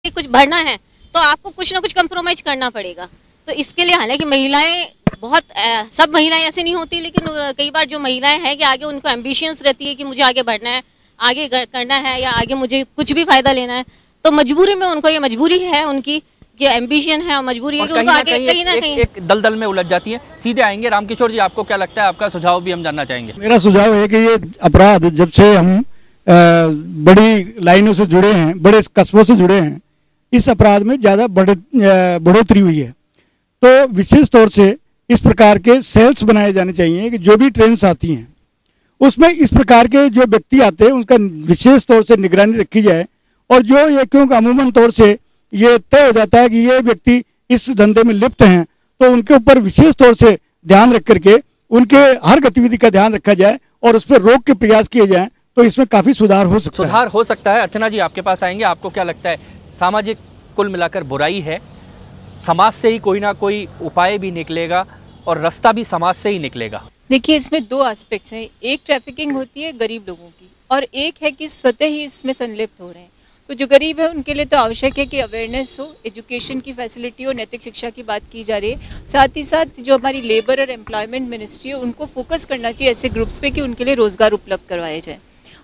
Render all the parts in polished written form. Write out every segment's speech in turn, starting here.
कुछ बढ़ना है तो आपको कुछ ना कुछ कंप्रोमाइज करना पड़ेगा। तो इसके लिए हालांकि महिलाएं बहुत सब महिलाएं ऐसे नहीं होती, लेकिन कई बार जो महिलाएं हैं कि आगे उनको एम्बिशंस रहती है कि मुझे आगे बढ़ना है, आगे करना है, या आगे मुझे कुछ भी फायदा लेना है, तो मजबूरी में उनको, ये मजबूरी है उनकी, ये एम्बिशन है और मजबूरी है कि उनको आगे कहीं ना कहीं एक दलदल में उलझ जाती है। सीधे आएंगे रामकिशोर जी, आपको क्या लगता है, आपका सुझाव भी हम जानना चाहेंगे। मेरा सुझाव है कि ये अपराध जब से हम बड़ी लाइनों से जुड़े हैं, बड़े कस्बों से जुड़े हैं, इस अपराध में ज़्यादा बढ़ोतरी हुई है। तो विशेष तौर से इस प्रकार के सेल्स बनाए जाने चाहिए कि जो भी ट्रेन्स आती हैं उसमें इस प्रकार के जो व्यक्ति आते हैं उनका विशेष तौर से निगरानी रखी जाए। और जो ये क्योंकि अमूमन तौर से ये तय हो जाता है कि ये व्यक्ति इस धंधे में लिप्त हैं, तो उनके ऊपर विशेष तौर से ध्यान रख करके उनके हर गतिविधि का ध्यान रखा जाए और उस पर रोक के प्रयास किए जाएं, तो इसमें काफ़ी सुधार हो सकता है। अर्चना जी, आपके पास आएंगे, आपको क्या लगता है, सामाजिक कुल मिलाकर बुराई है, समाज से ही कोई ना कोई उपाय भी निकलेगा और रास्ता भी समाज से ही निकलेगा? देखिए, इसमें दो एस्पेक्ट्स हैं। एक ट्रैफिकिंग होती है गरीब लोगों की, और एक है कि स्वतः ही इसमें संलिप्त हो रहे हैं। तो जो गरीब है उनके लिए तो आवश्यक है कि अवेयरनेस हो, एजुकेशन की फैसिलिटी हो, नैतिक शिक्षा की बात की जा रही है। साथ ही साथ जो हमारी लेबर और एम्प्लॉयमेंट मिनिस्ट्री है उनको फोकस करना चाहिए ऐसे ग्रुप्स पे कि उनके लिए रोजगार उपलब्ध करवाया जाए।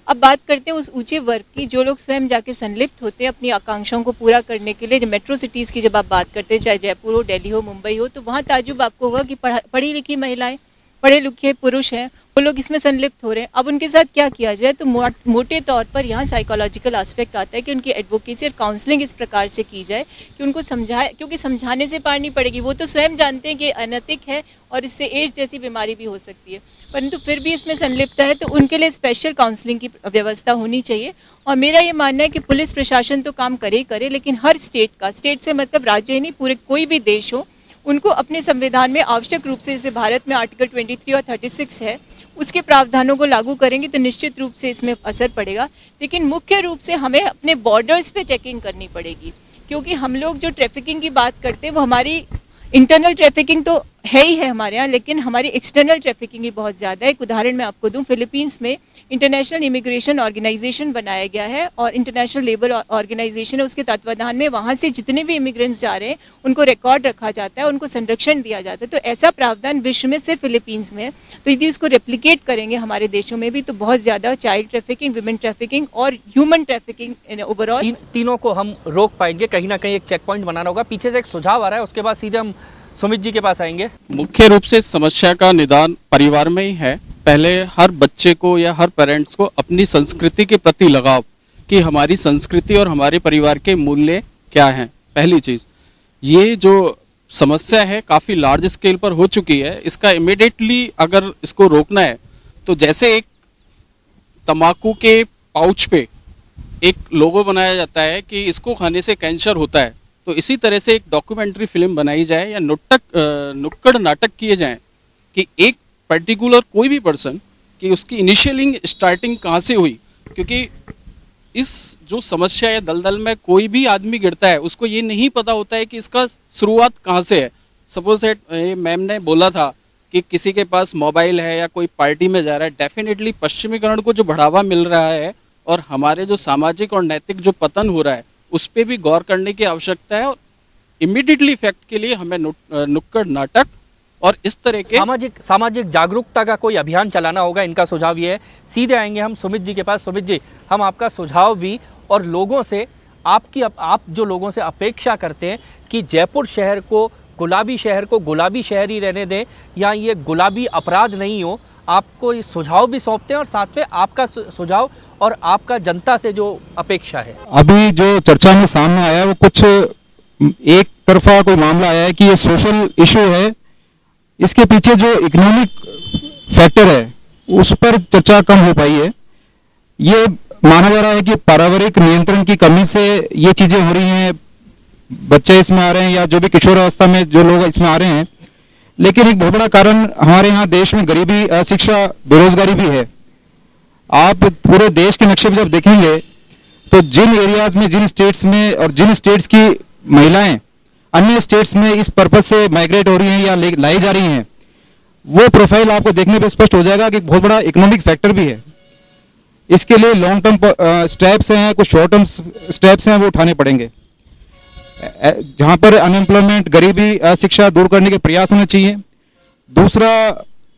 अब बात करते हैं उस ऊंचे वर्ग की, जो लोग स्वयं जाके संलिप्त होते हैं अपनी आकांक्षाओं को पूरा करने के लिए। जो मेट्रो सिटीज़ की जब आप बात करते हैं, चाहे जयपुर हो, दिल्ली हो, मुंबई हो, तो वहाँ ताजुब आपको होगा कि पढ़ी लिखी महिलाएं, पढ़े लिखे पुरुष हैं, वो लोग इसमें संलिप्त हो रहे हैं। अब उनके साथ क्या किया जाए, तो मोटे तौर पर यहाँ साइकोलॉजिकल एस्पेक्ट आता है कि उनकी एडवोकेसी और काउंसलिंग इस प्रकार से की जाए कि उनको समझाए, क्योंकि समझाने से पार नहीं पड़ेगी। वो तो स्वयं जानते हैं कि अनैतिक है और इससे एड्स जैसी बीमारी भी हो सकती है, परंतु फिर भी इसमें संलिप्त है, तो उनके लिए स्पेशल काउंसलिंग की व्यवस्था होनी चाहिए। और मेरा ये मानना है कि पुलिस प्रशासन तो काम करे ही करे, लेकिन हर स्टेट से मतलब राज्य ही नहीं, पूरे कोई भी देश हो, उनको अपने संविधान में आवश्यक रूप से, जैसे भारत में आर्टिकल 23 और 36 है, उसके प्रावधानों को लागू करेंगे तो निश्चित रूप से इसमें असर पड़ेगा। लेकिन मुख्य रूप से हमें अपने बॉर्डर्स पे चेकिंग करनी पड़ेगी, क्योंकि हम लोग जो ट्रैफिकिंग की बात करते हैं वो हमारी इंटरनल ट्रैफिकिंग तो है ही है हमारे यहाँ, लेकिन हमारी एक्सटर्नल ट्रैफिकिंग भी बहुत ज़्यादा है। एक उदाहरण मैं आपको दूं, फिलीपींस में इंटरनेशनल इमिग्रेशन ऑर्गेनाइजेशन बनाया गया है और इंटरनेशनल लेबर ऑर्गेनाइजेशन है, उसके तत्वाधान में वहाँ से जितने भी इमिग्रेंट्स जा रहे हैं उनको रिकॉर्ड रखा जाता है, उनको संरक्षण दिया जाता है। तो ऐसा प्रावधान विश्व में सिर्फ फिलीपींस में है। तो यदि इसको रेप्लिकेट करेंगे हमारे देशों में भी, तो बहुत ज़्यादा चाइल्ड ट्रैफिकिंग, विमेन ट्रैफिकिंग और ह्यूमन ट्रैफिकिंग ओवरऑल तीनों को हम रोक पाएंगे। कहीं ना कहीं एक चेक पॉइंट बनाना होगा। पीछे से एक सुझाव आ रहा है, उसके बाद सीधे हम सुमित जी के पास आएंगे। मुख्य रूप से समस्या का निदान परिवार में ही है। पहले हर बच्चे को या हर पेरेंट्स को अपनी संस्कृति के प्रति लगाव, कि हमारी संस्कृति और हमारे परिवार के मूल्य क्या हैं। पहली चीज़, ये जो समस्या है काफ़ी लार्ज स्केल पर हो चुकी है। इसका इमीडिएटली अगर इसको रोकना है तो जैसे एक तंबाकू के पाउच पे एक लोगो बनाया जाता है कि इसको खाने से कैंसर होता है, तो इसी तरह से एक डॉक्यूमेंट्री फिल्म बनाई जाए या नुक्कड़ नाटक किए जाएं कि एक पर्टिकुलर कोई भी पर्सन कि उसकी इनिशियलिंग स्टार्टिंग कहाँ से हुई। क्योंकि इस जो समस्या या दलदल में कोई भी आदमी गिरता है उसको ये नहीं पता होता है कि इसका शुरुआत कहाँ से है। सपोज मैम ने बोला था कि किसी के पास मोबाइल है या कोई पार्टी में जा रहा है, डेफिनेटली पश्चिमीकरण को जो बढ़ावा मिल रहा है और हमारे जो सामाजिक और नैतिक जो पतन हो रहा है उस पर भी गौर करने की आवश्यकता है। और इमीडिएटली इफेक्ट के लिए हमें नुक्कड़ नाटक और इस तरह के सामाजिक जागरूकता का कोई अभियान चलाना होगा। इनका सुझाव ये है। सीधे आएंगे हम सुमित जी के पास। सुमित जी, हम आपका सुझाव भी और लोगों से आप जो लोगों से अपेक्षा करते हैं कि जयपुर शहर को, गुलाबी शहर को गुलाबी शहर ही रहने दें या ये गुलाबी अपराध नहीं हो, आपको ये सुझाव भी सौंपते हैं और साथ में आपका सुझाव और आपका जनता से जो अपेक्षा है। अभी जो चर्चा में सामने आया वो कुछ एक तरफा कोई मामला आया है कि ये सोशल इशू है, इसके पीछे जो इकोनॉमिक फैक्टर है उस पर चर्चा कम हो पाई है। ये माना जा रहा है कि पारिवारिक नियंत्रण की कमी से ये चीजें हो रही हैं, बच्चे इसमें आ रहे हैं या जो भी किशोरावस्था में जो लोग इसमें आ रहे हैं। लेकिन एक बहुत बड़ा कारण हमारे यहाँ देश में गरीबी, अशिक्षा, बेरोजगारी भी है। आप पूरे देश के नक्शे पर जब देखेंगे तो जिन एरियाज में, जिन स्टेट्स में और जिन स्टेट्स की महिलाएं अन्य स्टेट्स में इस पर्पज से माइग्रेट हो रही हैं या लाई जा रही हैं, वो प्रोफाइल आपको देखने पे स्पष्ट हो जाएगा कि बहुत बड़ा इकोनॉमिक फैक्टर भी है। इसके लिए लॉन्ग टर्म स्टेप्स हैं, कुछ शॉर्ट टर्म स्टेप्स हैं, वो उठाने पड़ेंगे। जहां पर अनएम्प्लॉयमेंट, गरीबी, अशिक्षा दूर करने के प्रयास होने चाहिए। दूसरा,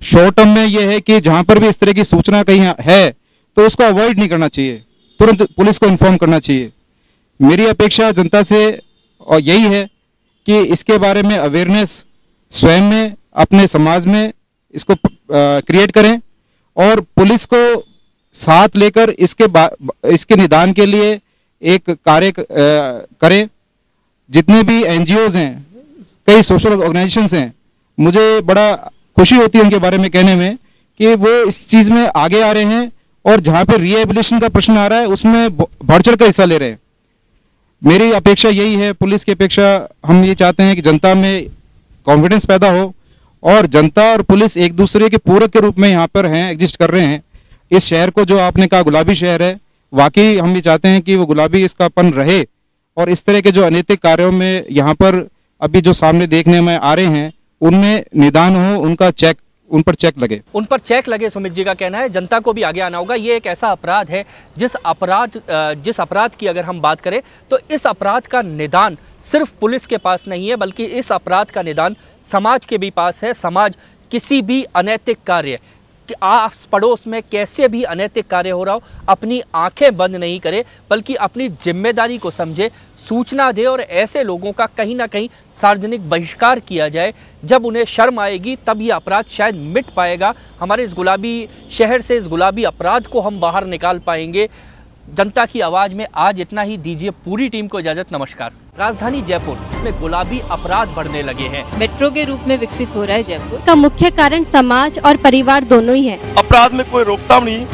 शॉर्ट टर्म में यह है कि जहां पर भी इस तरह की सूचना कहीं है तो उसको अवॉइड नहीं करना चाहिए, तुरंत पुलिस को इन्फॉर्म करना चाहिए। मेरी अपेक्षा जनता से और यही है कि इसके बारे में अवेयरनेस स्वयं में, अपने समाज में इसको क्रिएट करें और पुलिस को साथ लेकर इसके निदान के लिए एक कार्य करें। जितने भी एनजीओज हैं, कई सोशल ऑर्गेनाइजेशंस हैं, मुझे बड़ा खुशी होती है उनके बारे में कहने में कि वो इस चीज में आगे आ रहे हैं और जहां पे रिहेबिलिटेशन का प्रश्न आ रहा है उसमें बढ़ चढ़ कर हिस्सा ले रहे हैं। मेरी अपेक्षा यही है, पुलिस की अपेक्षा हम ये चाहते हैं कि जनता में कॉन्फिडेंस पैदा हो और जनता और पुलिस एक दूसरे के पूरक के रूप में यहाँ पर हैं, एग्जिस्ट कर रहे हैं। इस शहर को जो आपने कहा गुलाबी शहर है, वाकई हम ये चाहते हैं कि वो गुलाबी इसकापन रहे और इस तरह के जो अनैतिक कार्यों में यहाँ पर अभी जो सामने देखने में आ रहे हैं उनमें निदान हो, उन पर चेक लगे। सुमित जी का कहना है जनता को भी आगे आना होगा। ये एक ऐसा अपराध है जिस अपराध की अगर हम बात करें तो इस अपराध का निदान सिर्फ पुलिस के पास नहीं है, बल्कि इस अपराध का निदान समाज के भी पास है। समाज किसी भी अनैतिक कार्य, आस पड़ोस में कैसे भी अनैतिक कार्य हो रहा हो, अपनी आंखें बंद नहीं करे, बल्कि अपनी जिम्मेदारी को समझे, सूचना दे और ऐसे लोगों का कहीं ना कहीं सार्वजनिक बहिष्कार किया जाए। जब उन्हें शर्म आएगी तब ये अपराध शायद मिट पाएगा। हमारे इस गुलाबी शहर से इस गुलाबी अपराध को हम बाहर निकाल पाएंगे। जनता की आवाज़ में आज इतना ही। दीजिए पूरी टीम को इजाज़त, नमस्कार। राजधानी जयपुर में गुलाबी अपराध बढ़ने लगे हैं। मेट्रो के रूप में विकसित हो रहा है जयपुर। इसका मुख्य कारण समाज और परिवार दोनों ही है। अपराध में कोई रोकथाम नहीं।